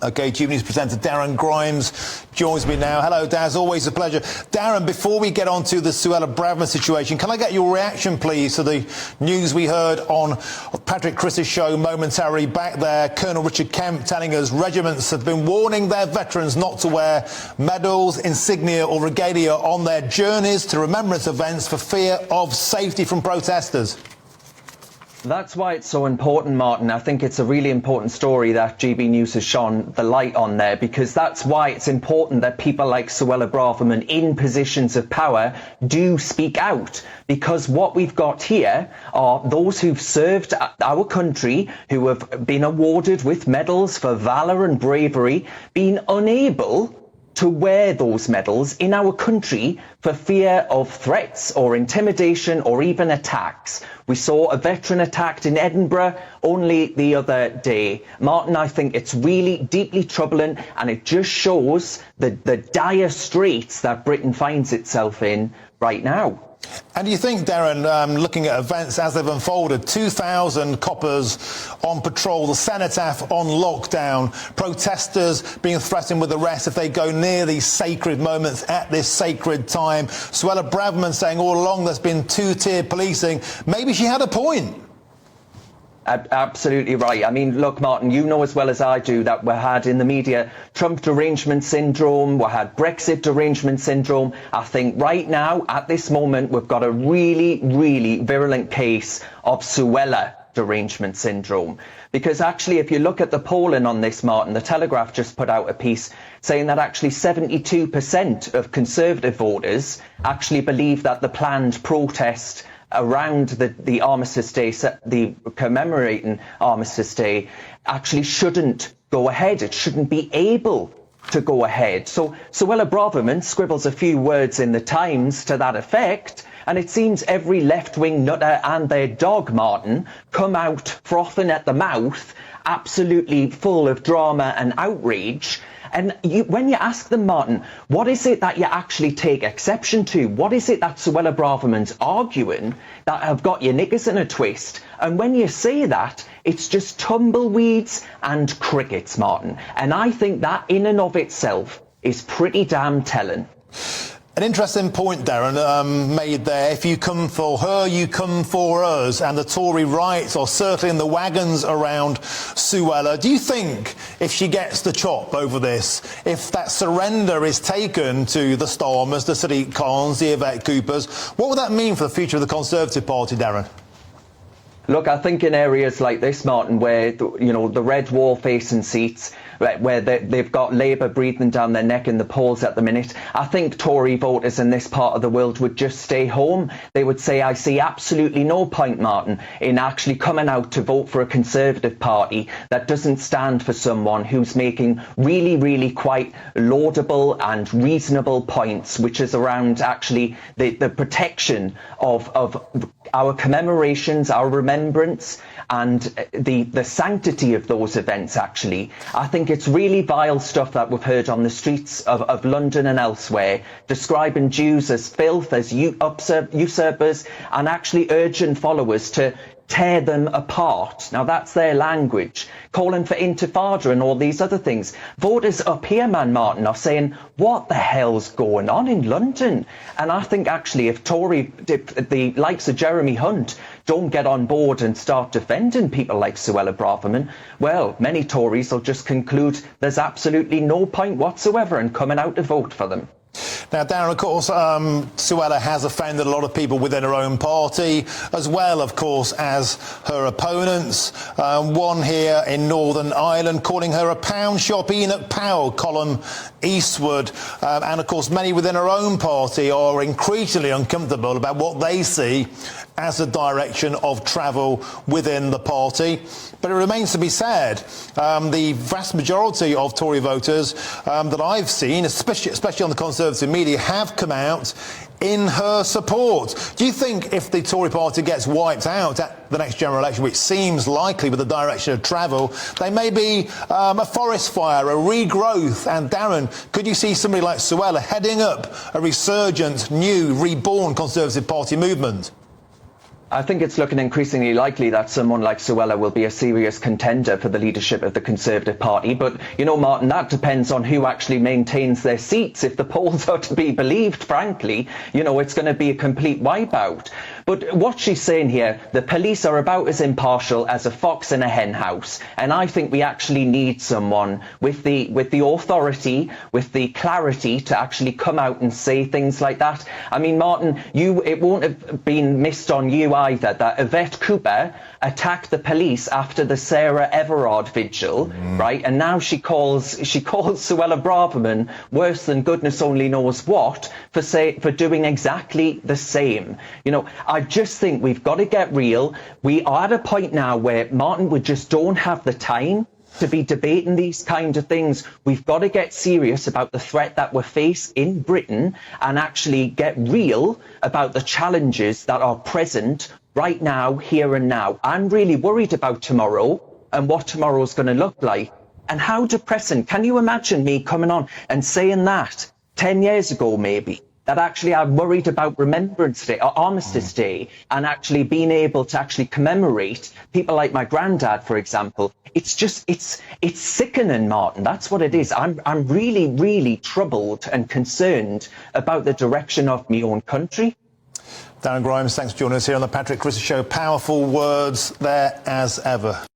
OK, TV News presenter Darren Grimes joins me now. Hello, Daz. Always a pleasure. Darren, before we get on to the Suella Braverman situation, can I get your reaction, please, to the news we heard on Patrick Chris's show momentarily back there? Colonel Richard Kemp telling us regiments have been warning their veterans not to wear medals, insignia or regalia on their journeys to remembrance events for fear of safety from protesters. That's why it's so important, Martin. I think it's a really important story that GB News has shone the light on there, because that's why it's important that people like Suella Braverman in positions of power do speak out. Because what we've got here are those who've served our country, who have been awarded with medals for valour and bravery, being unable to wear those medals in our country for fear of threats or intimidation or even attacks. We saw a veteran attacked in Edinburgh only the other day. Martin, I think it's really deeply troubling, and it just shows the dire straits that Britain finds itself in right now. And do you think, Darren, looking at events as they've unfolded, 2,000 coppers on patrol, the cenotaph on lockdown, protesters being threatened with arrest if they go near these sacred moments at this sacred time, Suella Braverman saying all along there's been two-tier policing, maybe she had a point. Absolutely right. I mean, look, Martin, you know as well as I do that we had in the media Trump derangement syndrome, we had Brexit derangement syndrome. I think right now, at this moment, we've got a really, really virulent case of Suella derangement syndrome. Because actually, if you look at the polling on this, Martin, the Telegraph just put out a piece saying that actually 72% of Conservative voters actually believe that the planned protest around the Armistice Day, the commemorating Armistice Day, actually shouldn't go ahead. It shouldn't be able to go ahead. So Suella Braverman scribbles a few words in the Times to that effect, and it seems every left-wing nutter and their dog, Martin, come out frothing at the mouth, absolutely full of drama and outrage. And when you ask them, Martin, what is it that you actually take exception to? What is it that Suella Braverman's arguing that have got your knickers in a twist? And when you say that, it's just tumbleweeds and crickets, Martin. And I think that in and of itself is pretty damn telling. An interesting point, Darren, made there. If you come for her, you come for us. And the Tory right are circling the wagons around Suella. Do you think if she gets the chop over this, if that surrender is taken to the Starmers, the Sadiq Khans, the Yvette Coopers, what would that mean for the future of the Conservative Party, Darren? Look, I think in areas like this, Martin, where, you know, the red wall facing seats, where they've got Labour breathing down their neck in the polls at the minute, I think Tory voters in this part of the world would just stay home. They would say, I see absolutely no point, Martin, in actually coming out to vote for a Conservative Party that doesn't stand for someone who's making really, really quite laudable and reasonable points, which is around actually the protection of our commemorations, our remembrance, and the sanctity of those events, actually. I think it's really vile stuff that we've heard on the streets of London and elsewhere, describing Jews as filth, as usurpers, and actually urging followers to tear them apart. Now, that's their language, calling for intifada and all these other things. Voters up here, Martin, are saying, what the hell's going on in London? And I think actually if the likes of Jeremy Hunt don't get on board and start defending people like Suella Braverman, well, many Tories will just conclude there's absolutely no point whatsoever in coming out to vote for them. Now, Darren, of course, Suella has offended a lot of people within her own party, as well, of course, as her opponents. One here in Northern Ireland calling her a pound shop Enoch Powell, Colin Eastwood. And, of course, many within her own party are increasingly uncomfortable about what they see as the direction of travel within the party. But it remains to be said, the vast majority of Tory voters that I've seen, especially on the Conservative media, have come out in her support. Do you think if the Tory party gets wiped out at the next general election, which seems likely with the direction of travel, they may be a forest fire, a regrowth? And Darren, could you see somebody like Suella heading up a resurgent, new, reborn Conservative Party movement? I think it's looking increasingly likely that someone like Suella will be a serious contender for the leadership of the Conservative Party. But, you know, Martin, that depends on who actually maintains their seats. If the polls are to be believed, frankly, you know, it's going to be a complete wipeout. But what she's saying here, the police are about as impartial as a fox in a hen house. And I think we actually need someone with the authority, with the clarity to actually come out and say things like that. I mean, Martin, it won't have been missed on you either that Yvette Cooper attacked the police after the Sarah Everard vigil, right? And now she calls Suella Braverman worse than goodness only knows what for doing exactly the same. You know, I just think we've got to get real. We are at a point now where, Martin, we just don't have the time to be debating these kind of things. We've got to get serious about the threat that we face in Britain and actually get real about the challenges that are present right now, here and now. I'm really worried about tomorrow and what tomorrow's going to look like. And how depressing. Can you imagine me coming on and saying that 10 years ago, maybe? That actually I'm worried about Remembrance Day or Armistice Day and actually being able to actually commemorate people like my granddad, for example. It's just, it's sickening, Martin. That's what it is. I'm really, really troubled and concerned about the direction of my own country. Darren Grimes, thanks for joining us here on the Patrick Christmas Show. Powerful words there as ever.